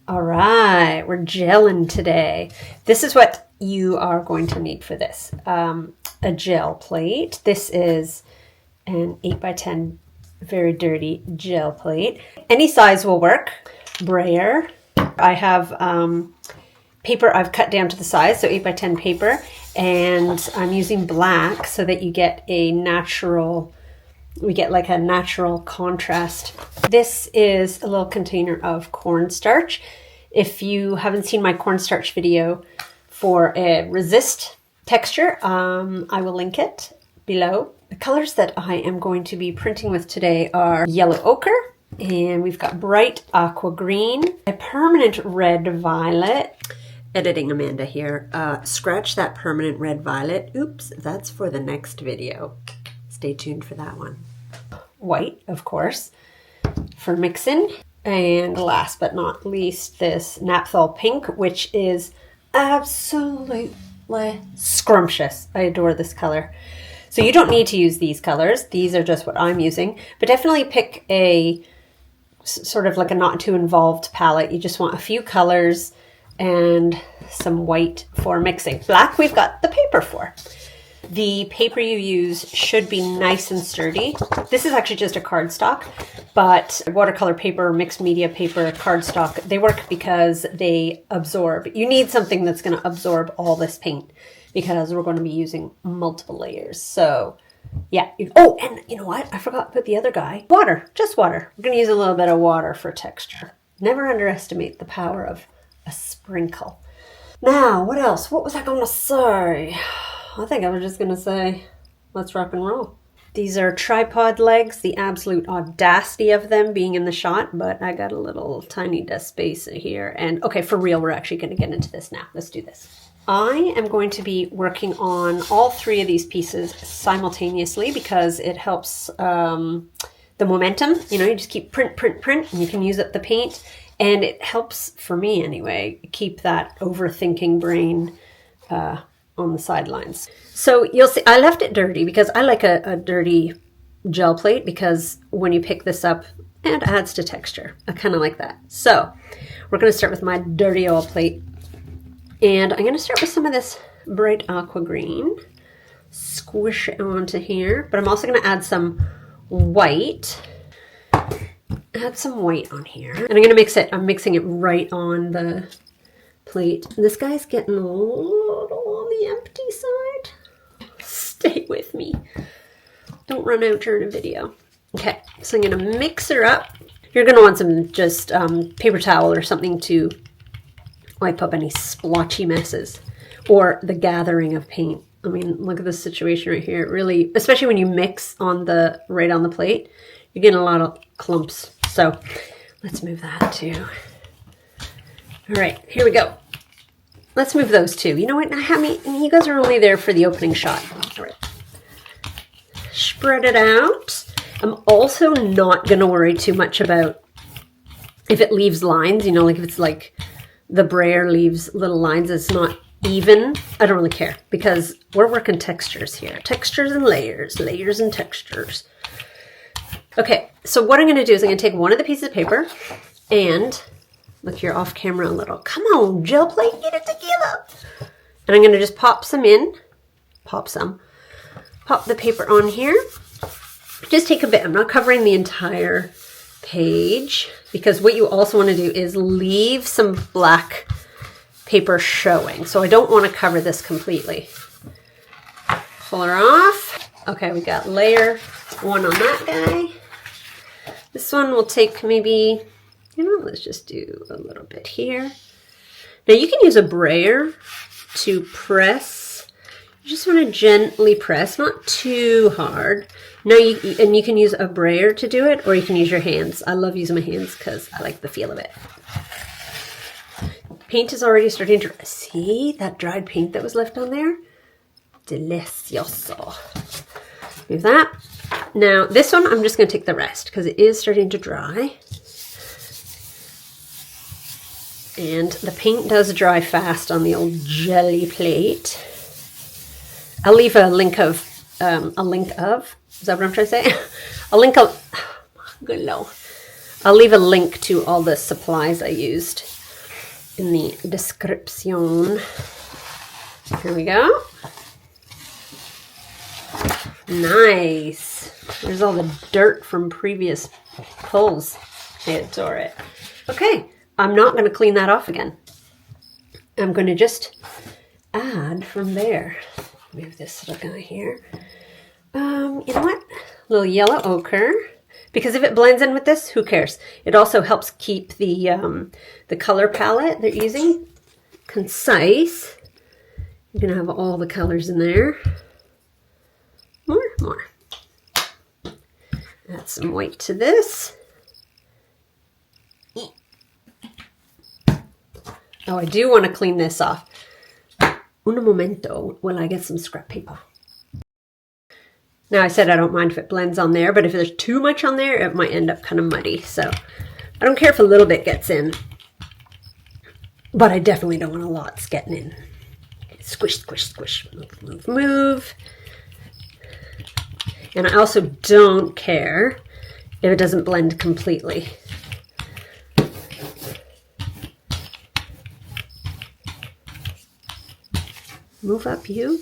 All right, we're gelling today. This is what you are going to need for this. A gel plate. This is an 8x10 very dirty gel plate. Any size will work. Brayer. I have paper I've cut down to the size, so 8x10 paper, and I'm using black so that you get a natural, we get like a natural contrast. This is a little container of cornstarch. If you haven't seen my cornstarch video for a resist texture, I will link it below. The colors that I am going to be printing with today are yellow ochre, and we've got bright aqua green, a permanent red violet. Editing Amanda here. Scratch that permanent red violet. Oops, that's for the next video. Stay tuned for that one. White, of course, for mixing. And last but not least, this Naphthol pink, which is absolutely scrumptious. I adore this color. So you don't need to use these colors. These are just what I'm using. But definitely pick a sort of like a not too involved palette. You just want a few colors and some white for mixing. Black we've got the paper for. The paper you use should be nice and sturdy. This is actually just a cardstock, but watercolor paper, mixed media paper, cardstock, they work because they absorb. You need something that's going to absorb all this paint because we're going to be using multiple layers. So yeah. Oh, and you know what? I forgot to put the other guy. Water, just water. We're going to use a little bit of water for texture. Never underestimate the power of a sprinkle. Now, what else? What was I going to say? I think I was just going to say, let's rock and roll. These are tripod legs, the absolute audacity of them being in the shot, but I got a little tiny desk space here. And okay, for real, we're actually going to get into this now. Let's do this. I am going to be working on all three of these pieces simultaneously because it helps the momentum. You know, you just keep print, and you can use up the paint. And it helps, for me anyway, keep that overthinking brain on the sidelines. So you'll see, I left it dirty because I like a dirty gel plate because when you pick this up, it adds to texture. I kind of like that. So we're going to start with my dirty oil plate. And I'm going to start with some of this bright aqua green. Squish it onto here. But I'm also going to add some white. Add some white on here. And I'm going to mix it. I'm mixing it right on the plate. This guy's getting a little on the empty side. Stay with me. Don't run out during a video. Okay, so I'm going to mix her up. You're going to want some just paper towel or something to wipe up any splotchy messes or the gathering of paint. I mean, look at this situation right here. It really, especially when you mix on the right on the plate, you're getting a lot of clumps. So let's move that too. All right, here we go. Let's move those two. You know what? You guys are only there for the opening shot. All right. Spread it out. I'm also not going to worry too much about if it leaves lines, you know, like if it's like the brayer leaves little lines, it's not even. I don't really care because we're working textures here. Textures and layers, layers and textures. Okay, so what I'm going to do is I'm going to take one of the pieces of paper and, look, you're off camera a little. Come on, gel plate, get it together. And I'm going to just pop some in. Pop the paper on here. Just take a bit. I'm not covering the entire page because what you also want to do is leave some black paper showing. So I don't want to cover this completely. Pull her off. Okay, we got layer one on that guy. This one will take maybe, you know, let's just do a little bit here. Now you can use a brayer to press. You just want to gently press, not too hard. Now you can use a brayer to do it, or you can use your hands. I love using my hands because I like the feel of it. Paint is already starting to, see that dried paint that was left on there? Delicioso. Move that. Now this one, I'm just going to take the rest because it is starting to dry. And the paint does dry fast on the old jelly plate. I'll leave a link of, is that what I'm trying to say? Good Lord. I'll leave a link to all the supplies I used in the description. Here we go. Nice. There's all the dirt from previous pulls. I adore it. Okay, I'm not going to clean that off again. I'm going to just add from there. Move this little guy here. You know what? A little yellow ochre. Because if it blends in with this, who cares? It also helps keep the color palette they're using concise. You're going to have all the colors in there. More. Add some white to this. Oh, I do want to clean this off. Un momento while I get some scrap paper. Now, I said I don't mind if it blends on there, but if there's too much on there, it might end up kind of muddy. So I don't care if a little bit gets in, but I definitely don't want a lot getting in. Okay, squish, squish, squish, move, move, move. And I also don't care if it doesn't blend completely. Move up, you.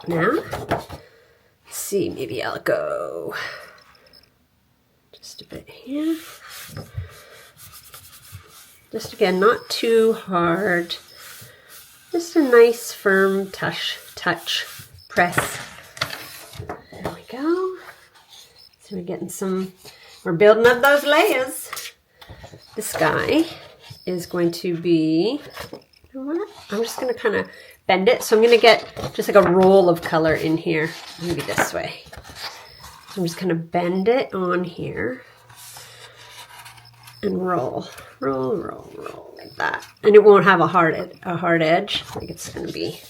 Now, let's see, maybe I'll go just a bit here. Just again, not too hard. Just a nice firm touch, press. There we go. So we're getting we're building up those layers. This guy is going to be, you know what? I'm just going to kind of bend it. So I'm going to get just like a roll of color in here. Maybe this way. So I'm just going to bend it on here and roll like that. And it won't have a hard edge. Like it's going to be,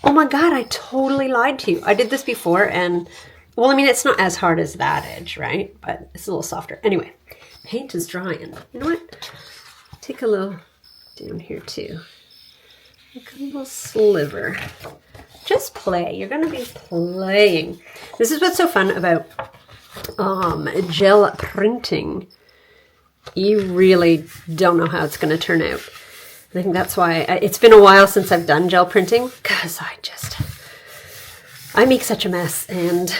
oh my God, I totally lied to you. I did this before and, well, I mean, it's not as hard as that edge, right? But it's a little softer. Anyway, paint is drying. You know what? Take a little down here too. Like a little sliver. Just play. You're going to be playing. This is what's so fun about gel printing. You really don't know how it's going to turn out. I think that's why it's been a while since I've done gel printing, because I make such a mess, and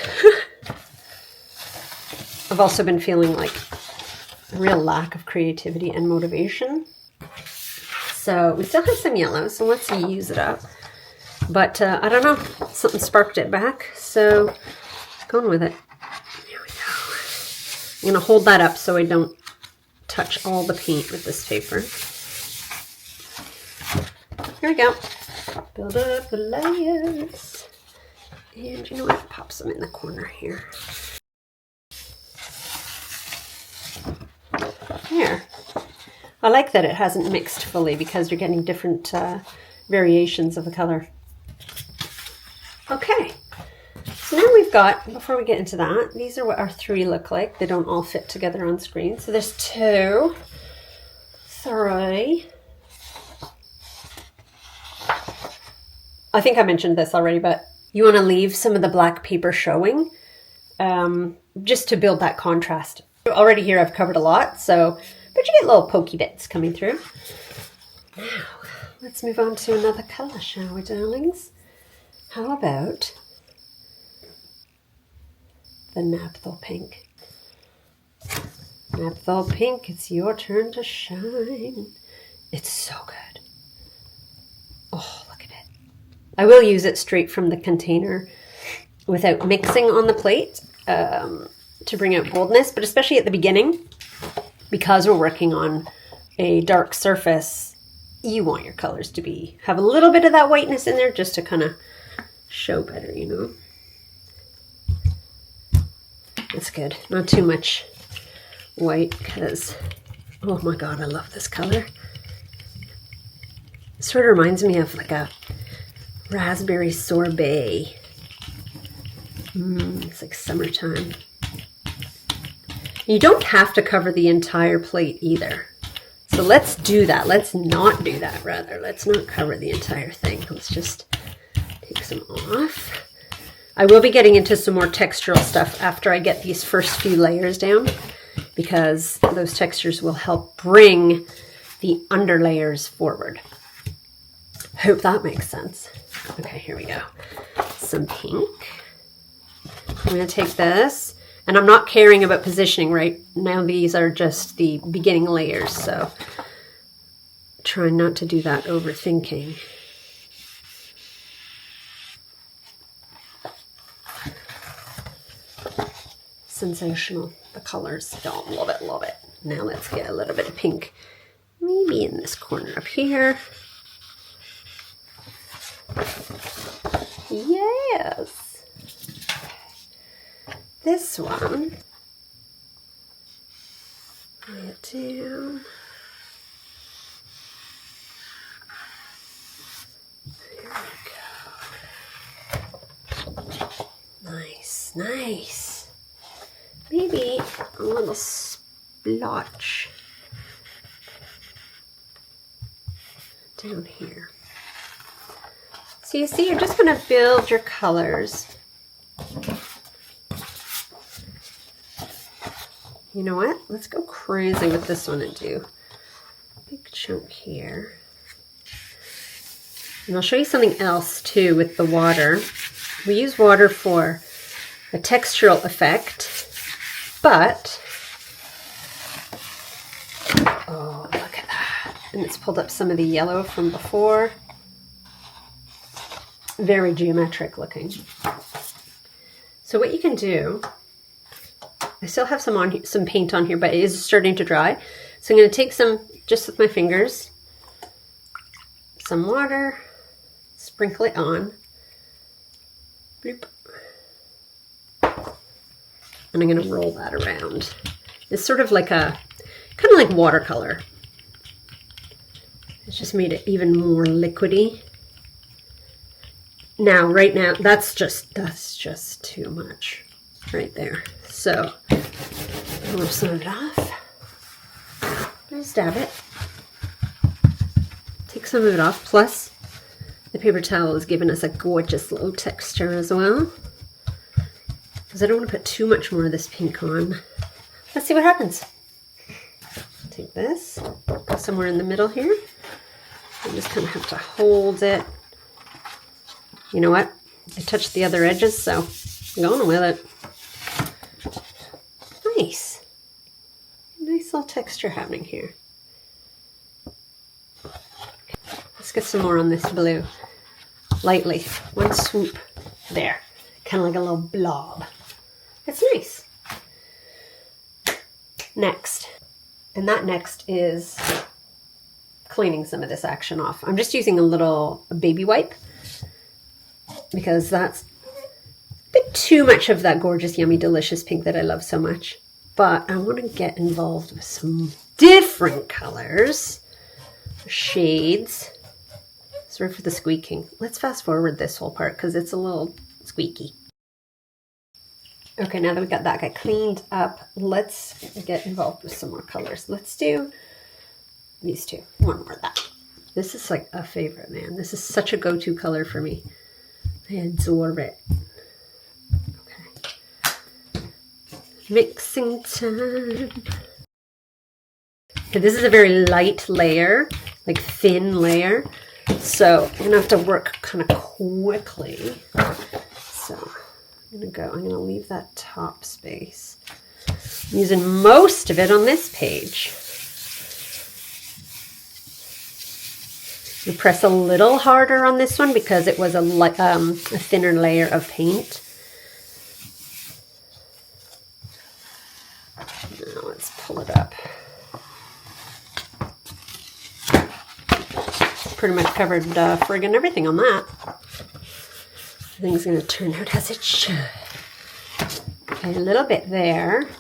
I've also been feeling like a real lack of creativity and motivation. So we still have some yellow, so let's use it up. But I don't know, something sparked it back, so going with it. There we go. I'm going to hold that up so I don't touch all the paint with this paper. Here we go. Build up the layers. And you know what? Pop some in the corner here. There. I like that it hasn't mixed fully because you're getting different variations of the color. Okay. So now we've got, before we get into that, these are what our three look like. They don't all fit together on screen. So there's 2, 3. I think I mentioned this already, but you want to leave some of the black paper showing just to build that contrast. Already here I've covered a lot, so, but you get little pokey bits coming through. Now, let's move on to another color, shall we, darlings? How about the Naphtha pink? Naphtha pink, it's your turn to shine. It's so good. Oh, look at it. I will use it straight from the container without mixing on the plate to bring out boldness, but especially at the beginning, because we're working on a dark surface, you want your colors to have a little bit of that whiteness in there just to kind of show better, you know. That's good. Not too much white because, oh my God, I love this color. It sort of reminds me of like a raspberry sorbet. It's like summertime. You don't have to cover the entire plate either. So let's do that. Let's not do that, rather. Let's not cover the entire thing. Let's just take some off. I will be getting into some more textural stuff after I get these first few layers down. because those textures will help bring the underlayers forward. Hope that makes sense. Okay, here we go. Some pink. I'm going to take this, and I'm not caring about positioning right now. These are just the beginning layers, so try not to do that overthinking. Sensational. The colors. Don't love it, love it. Now let's get a little bit of pink. Maybe in this corner up here. Yes. This one. Lay it down. There we go. Nice, nice. Maybe a little splotch down here. So you see, you're just going to build your colors. You know what? Let's go crazy with this one and do a big chunk here. And I'll show you something else too with the water. We use water for a textural effect, but oh, look at that. And it's pulled up some of the yellow from before. Very geometric looking. So what you can do, I still have some paint on here, but it is starting to dry. So I'm going to take some, just with my fingers, some water, sprinkle it on. Bloop. And I'm going to roll that around. It's sort of like a, kind of like watercolor. It's just made it even more liquidy. Now, right now, that's just too much right there. So, I'll rub some of it off. Just dab it. Take some of it off. Plus, the paper towel has given us a gorgeous little texture as well. Because I don't want to put too much more of this pink on. Let's see what happens. Take this, go somewhere in the middle here. I just kind of have to hold it. You know what? I touched the other edges, so I'm going with it. Nice. Nice little texture happening here. Let's get some more on this blue. Lightly. One swoop. There. Kind of like a little blob. It's nice. Next. And that next is cleaning some of this action off. I'm just using a little baby wipe, because that's a bit too much of that gorgeous, yummy, delicious pink that I love so much. But I want to get involved with some different colors, shades. Sorry for the squeaking. Let's fast forward this whole part because it's a little squeaky. Okay, now that we got that guy cleaned up, let's get involved with some more colors. Let's do these two. One more of that. This is like a favorite, man. This is such a go-to color for me. I adore it. Okay. Mixing time. Okay, this is a very light layer, like thin layer. So I'm gonna have to work kind of quickly. So I'm gonna leave that top space. I'm using most of it on this page. You press a little harder on this one because it was a thinner layer of paint. Now let's pull it up. Pretty much covered friggin' everything on that. Everything's gonna turn out as it should. Okay, a little bit there.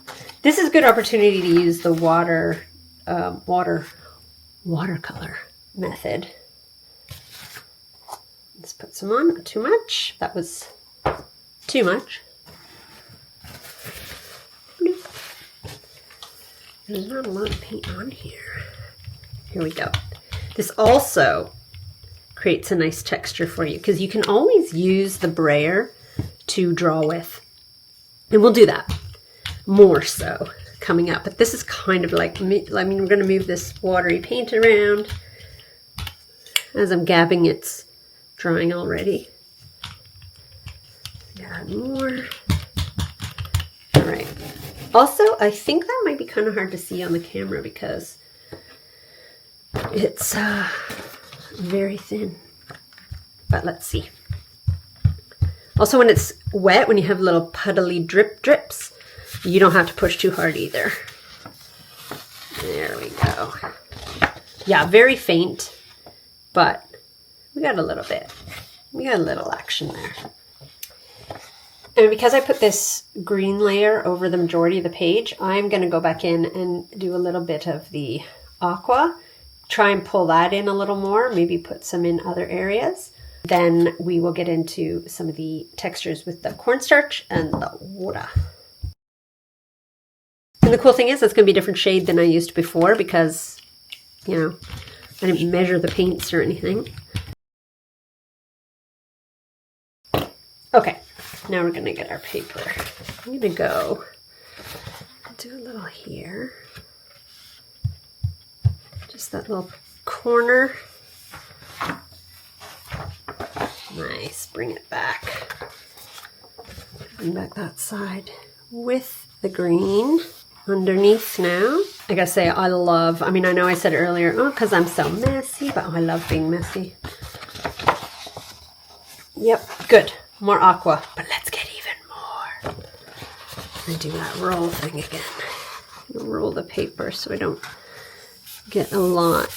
This is a good opportunity to use the watercolor method. Let's put some on. Not too much. That was too much. Bloop. There's not a lot of paint on here. Here we go. This also creates a nice texture for you because you can always use the brayer to draw with. And we'll do that more so coming up. But this is kind of like, I mean, we're going to move this watery paint around. As I'm gabbing, it's drying already. Add more. All right. Also, I think that might be kind of hard to see on the camera because it's very thin. But let's see. Also, when it's wet, when you have little puddly drips, you don't have to push too hard either. There we go. Yeah, very faint, but we got a little bit. We got a little action there. And because I put this green layer over the majority of the page, I'm going to go back in and do a little bit of the aqua. Try and pull that in a little more, maybe put some in other areas. Then we will get into some of the textures with the cornstarch and the water. And the cool thing is it's going to be a different shade than I used before because, you know, I didn't measure the paints or anything. Okay, now we're going to get our paper. I'm going to go do a little here. Just that little corner. Nice, bring it back. Bring back that side with the green underneath now. I gotta say, I mean, I know I said earlier, oh, because I'm so messy, but I love being messy. Yep, good. More aqua, but let's get even more. And do that roll thing again. Roll the paper so I don't get a lot.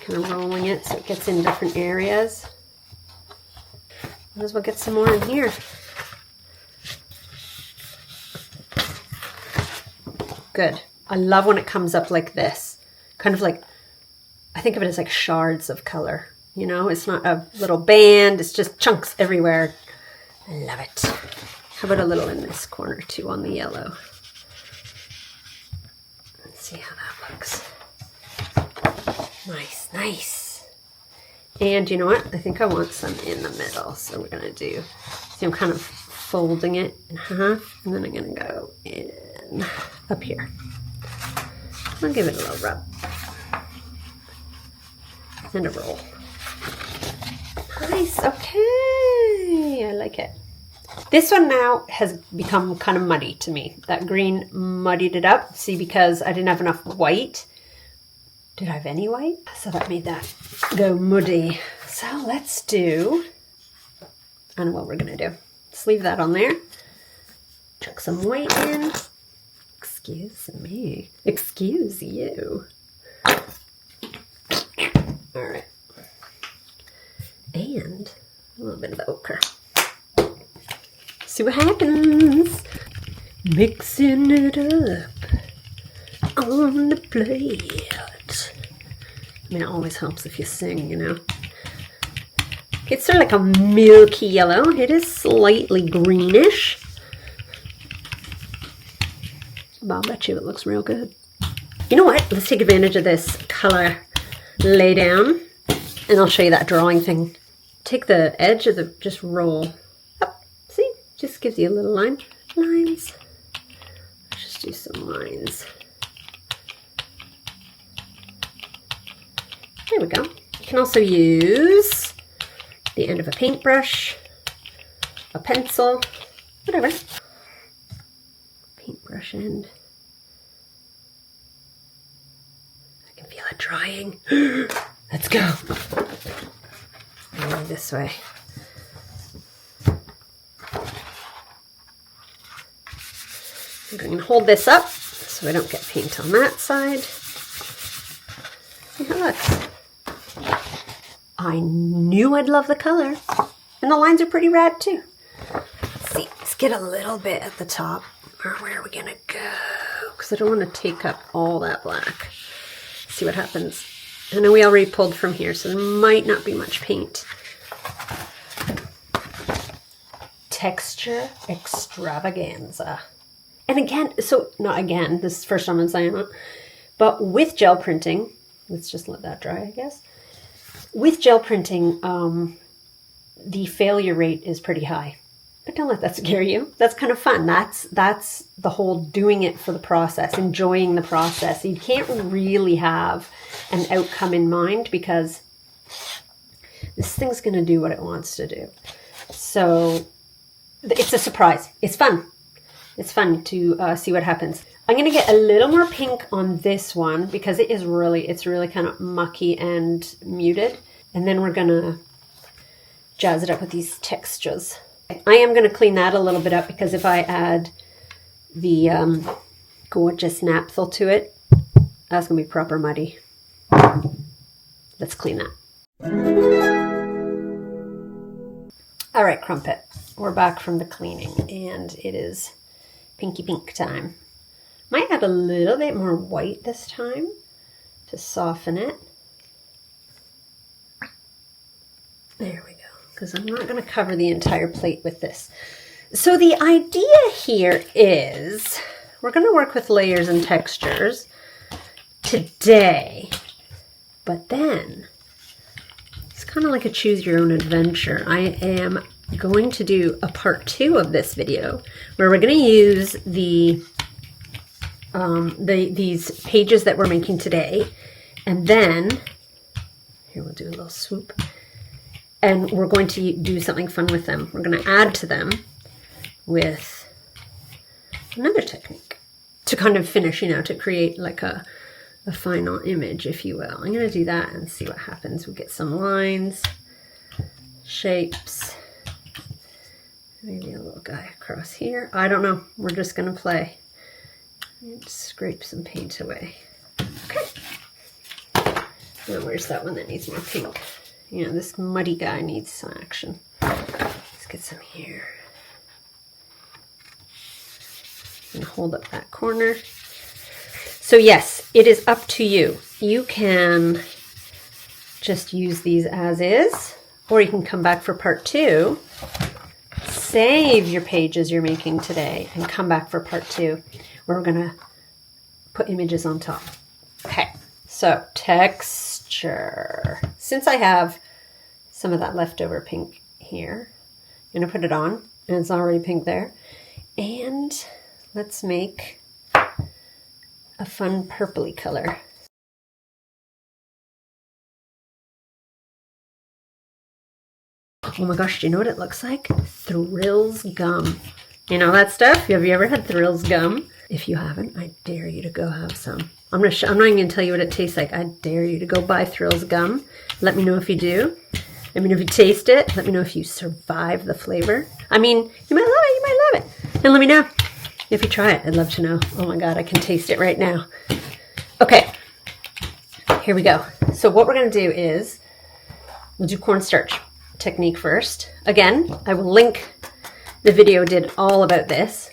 Kind of rolling it so it gets in different areas. Might as well get some more in here. Good. I love when it comes up like this. Kind of like, I think of it as like shards of color. You know, it's not a little band, it's just chunks everywhere. I love it. How about a little in this corner too on the yellow? Let's see how that looks. Nice, nice. And you know what? I think I want some in the middle. So we're going to do, see, I'm kind of folding it in half. And then I'm going to go in up here. I'll give it a little rub. And a roll. Nice, okay. I like it. This one now has become kind of muddy to me. That green muddied it up. See, because I didn't have enough white. Did I have any white? So that made that go muddy. So let's do, I don't know what we're gonna do. Just leave that on there. Chuck some white in. Excuse me. Excuse you. All right. And a little bit of the ochre. See what happens. Mixing it up on the plate. I mean, it always helps if you sing, you know. It's sort of like a milky yellow. It is slightly greenish. But I'll bet you it looks real good. You know what? Let's take advantage of this color lay down. And I'll show you that drawing thing. Take the edge of the, just roll up. See? Just gives you a little line. Lines. Let's just do some lines. There we go. You can also use the end of a paintbrush, a pencil, whatever. Paintbrush end. I can feel it drying. Let's go. And this way. I'm going to hold this up so I don't get paint on that side. See how it looks. I knew I'd love the color. And the lines are pretty rad too. Let's see, let's get a little bit at the top. Or where are we gonna go? Because I don't want to take up all that black. See what happens. I know we already pulled from here, so there might not be much paint. Texture extravaganza. And again, so not again, this is the first time I'm saying it, but with gel printing, let's just let that dry, I guess. With gel printing, the failure rate is pretty high. But don't let that scare you. That's kind of fun. That's the whole doing it for the process, enjoying the process. You can't really have an outcome in mind because this thing's going to do what it wants to do. So it's a surprise. It's fun. It's fun to see what happens. I'm going to get a little more pink on this one because it's really kind of mucky and muted. And then we're going to jazz it up with these textures. I am going to clean that a little bit up because if I add the gorgeous naphtha to it, that's going to be proper muddy. Let's clean that. All right, Crumpet. We're back from the cleaning and it is pinky pink time. Might add a little bit more white this time to soften it. There we go. Because I'm not going to cover the entire plate with this. So the idea here is we're going to work with layers and textures today, but then it's kind of like a choose your own adventure. I am going to do a part 2 of this video where we're going to use these pages that we're making today, and then here we'll do a little swoop. And we're going to do something fun with them. We're going to add to them with another technique to kind of finish, to create like a final image, if you will. I'm going to do that and see what happens. We'll get some lines, shapes, maybe a little guy across here. I don't know. We're just going to play and scrape some paint away. Okay. Now where's that one that needs more pink? This muddy guy needs some action. Let's get some here. And hold up that corner. So yes, it is up to you. You can just use these as is, or you can come back for part 2, save your pages you're making today, and come back for part 2, where we're going to put images on top. Okay, so texture. Since I have some of that leftover pink here, I'm going to put it on, and it's already pink there. And let's make a fun purpley color. Oh my gosh, do you know what it looks like? Thrills gum. You know that stuff? Have you ever had Thrills gum? If you haven't, I dare you to go have some. I'm not even going to tell you what it tastes like. I dare you to go buy Thrills gum. Let me know if you do. Let me know if you taste it. Let me know if you survive the flavor. I mean, you might love it. You might love it. And let me know if you try it. I'd love to know. Oh my God, I can taste it right now. Okay, here we go. So what we're going to do is we'll do cornstarch technique first. Again, I will link the video did all about this,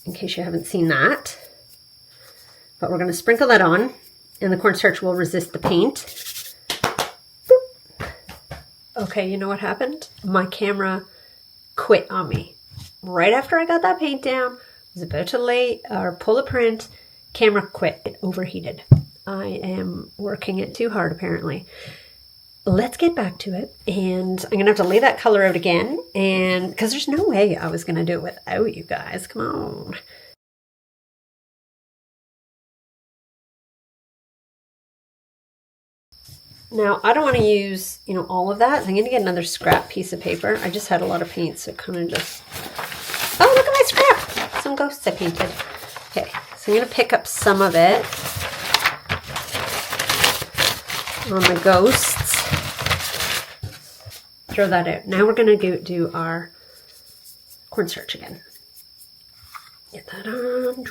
in case you haven't seen that. But we're going to sprinkle that on, and the cornstarch will resist the paint. Boop. Okay, you know what happened? My camera quit on me. Right after I got that paint down, I was about to pull a print, camera quit. It overheated. I am working it too hard, apparently. Let's get back to it, and I'm gonna have to lay that color out again, and because there's no way I was gonna do it without you guys. Come on. Now I don't want to use all of that. I'm gonna get another scrap piece of paper. I just had a lot of paint, so kind of just, oh, look at my scrap, some ghosts I painted. Okay, so I'm gonna pick up some of it on the ghosts. Throw that out. Now we're going to do our cornstarch again. Get that on.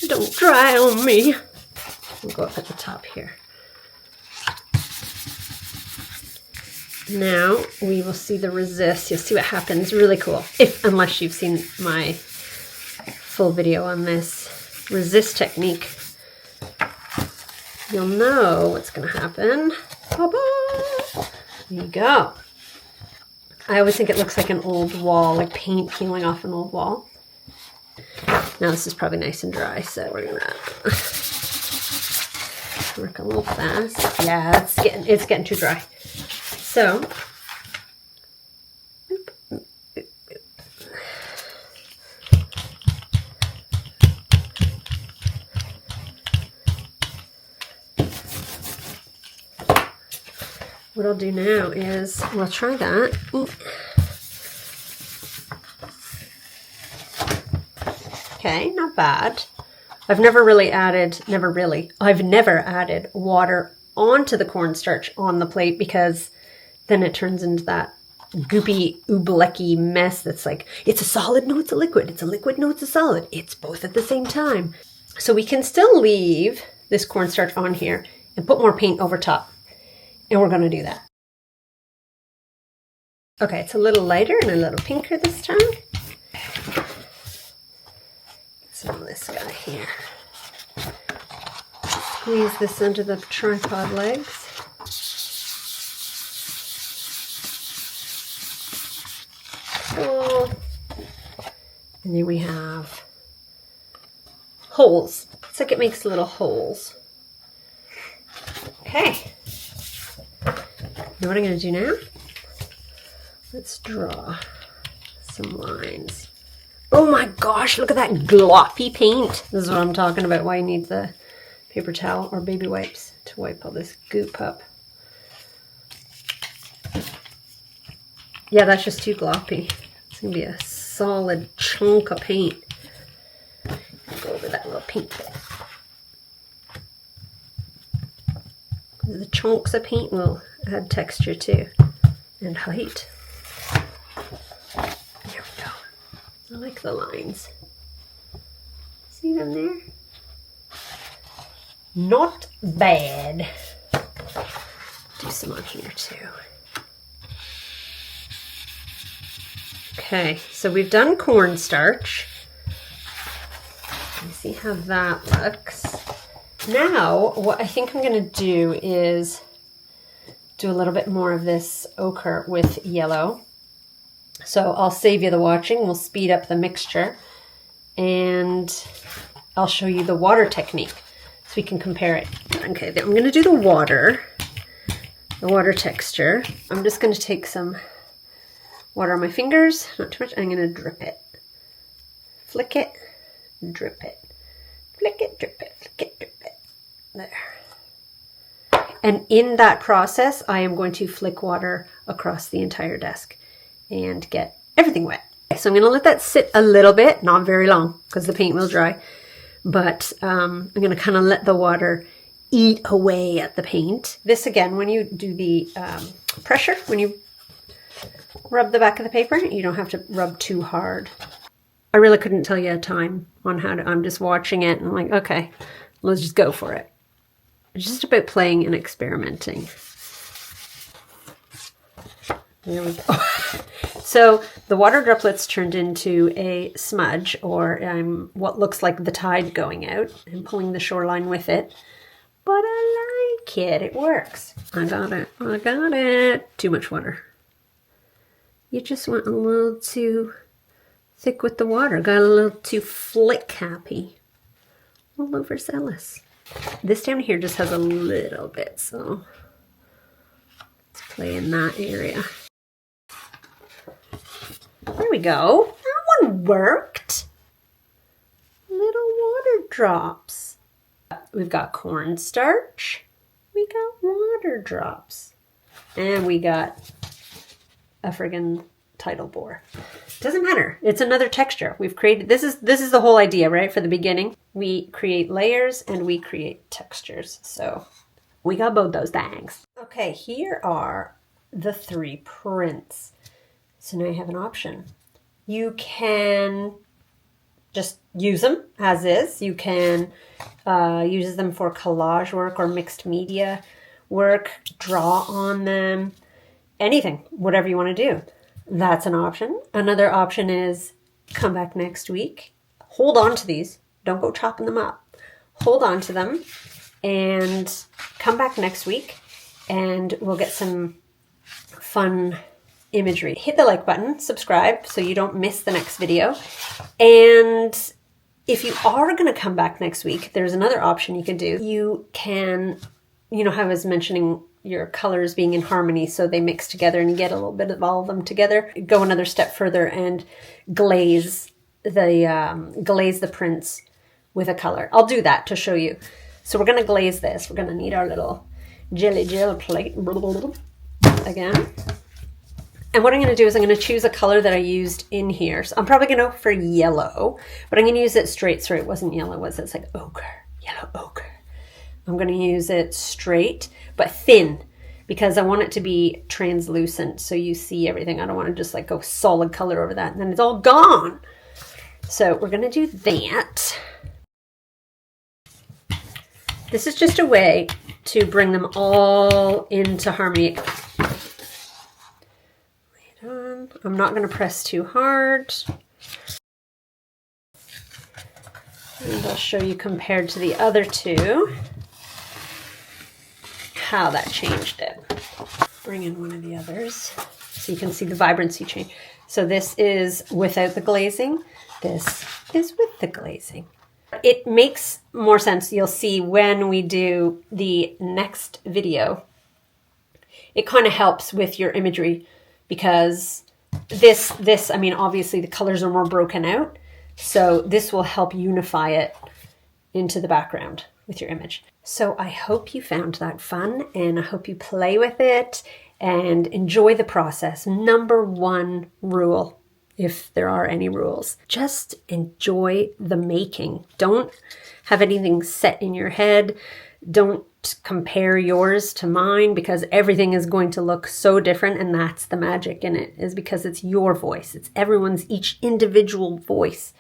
Don't dry on me. We'll go up at the top here. Now we will see the resist. You'll see what happens. Really cool. Unless you've seen my full video on this resist technique, you'll know what's going to happen. There you go. I always think it looks like an old wall, like paint peeling off an old wall. Now this is probably nice and dry, so we're gonna work a little fast. Yeah, it's getting too dry. So what I'll do now is we'll try that. Ooh. Okay, not bad. I've never added water onto the cornstarch on the plate because then it turns into that goopy, ooblecky mess that's like, it's a solid, no, it's a liquid. It's a liquid, no, it's a solid. It's both at the same time. So we can still leave this cornstarch on here and put more paint over top. And we're going to do that. Okay, it's a little lighter and a little pinker this time. Some of this guy here. Squeeze this under the tripod legs. Cool. And then we have holes. It's like it makes little holes. Okay. Now what I'm going to do now? Let's draw some lines. Oh my gosh, look at that gloppy paint. This is what I'm talking about, why you need the paper towel or baby wipes to wipe all this goop up. Yeah, that's just too gloppy. It's going to be a solid chunk of paint. Go over that little pink bit. The chunks of paint will add texture too, and height. There we go. I like the lines. See them there? Not bad. Do some on here too. Okay, so we've done cornstarch. Let me see how that looks. Now, what I think I'm going to do is do a little bit more of this ochre with yellow. So I'll save you the watching. We'll speed up the mixture and I'll show you the water technique so we can compare it. Okay, I'm going to do the water texture. I'm just going to take some water on my fingers, not too much. I'm going to drip it. Flick it, drip it. Flick it, drip it, flick it, drip it. There. And in that process, I am going to flick water across the entire desk and get everything wet. So I'm going to let that sit a little bit, not very long because the paint will dry, but I'm going to kind of let the water eat away at the paint. This again, when you do the pressure, when you rub the back of the paper, you don't have to rub too hard. I really couldn't tell you a time on how to, I'm just watching it and I'm like, okay, let's just go for it. It's just about playing and experimenting. There we go. So the water droplets turned into a smudge, or what looks like the tide going out and pulling the shoreline with it. But I like it. It works. I got it. I got it. Too much water. You just went a little too thick with the water. Got a little too flick happy. A little overzealous. This down here just has a little bit, so let's play in that area. There we go. That one worked. Little water drops. We've got cornstarch. We got water drops. And we got a friggin' tidal bore. Doesn't matter. It's another texture. We've created, this is the whole idea, right? For the beginning, we create layers and we create textures. So we got both those things. Okay, here are the 3 prints. So now you have an option. You can just use them as is. You can use them for collage work or mixed media work, draw on them, anything, whatever you want to do. That's an option. Another option is come back next week. Hold on to these. Don't go chopping them up. Hold on to them and come back next week and we'll get some fun imagery. Hit the like button, subscribe so you don't miss the next video. And if you are going to come back next week, there's another option you can do. You can, you know how I was mentioning your colors being in harmony so they mix together and you get a little bit of all of them together. Go another step further and glaze the prints with a color. I'll do that to show you. So we're going to glaze this. We're going to need our little jelly gel plate again. And what I'm going to do is I'm going to choose a color that I used in here. So I'm probably going to go for yellow, but I'm going to use it straight. Sorry, it wasn't yellow, was it? It's like ochre, yellow ochre. I'm going to use it straight, but thin, because I want it to be translucent so you see everything. I don't want to just like go solid color over that and then it's all gone. So we're going to do that. This is just a way to bring them all into harmony. Wait on. I'm not going to press too hard. And I'll show you compared to the other two how that changed it. Bring in one of the others so you can see the vibrancy change. So this is without the glazing. This is with the glazing. It makes more sense. You'll see when we do the next video. It kind of helps with your imagery because this, I mean, obviously the colors are more broken out. So this will help unify it into the background with your image. So I hope you found that fun and I hope you play with it and enjoy the process. Number one rule, if there are any rules, just enjoy the making. Don't have anything set in your head. Don't compare yours to mine because everything is going to look so different, and that's the magic in it, is because it's your voice. It's everyone's, each individual voice.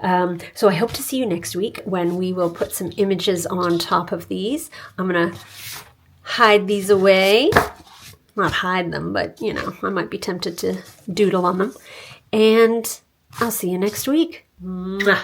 So I hope to see you next week when we will put some images on top of these. I'm going to hide these away. Not hide them, but you know, I might be tempted to doodle on them. And I'll see you next week. Mwah.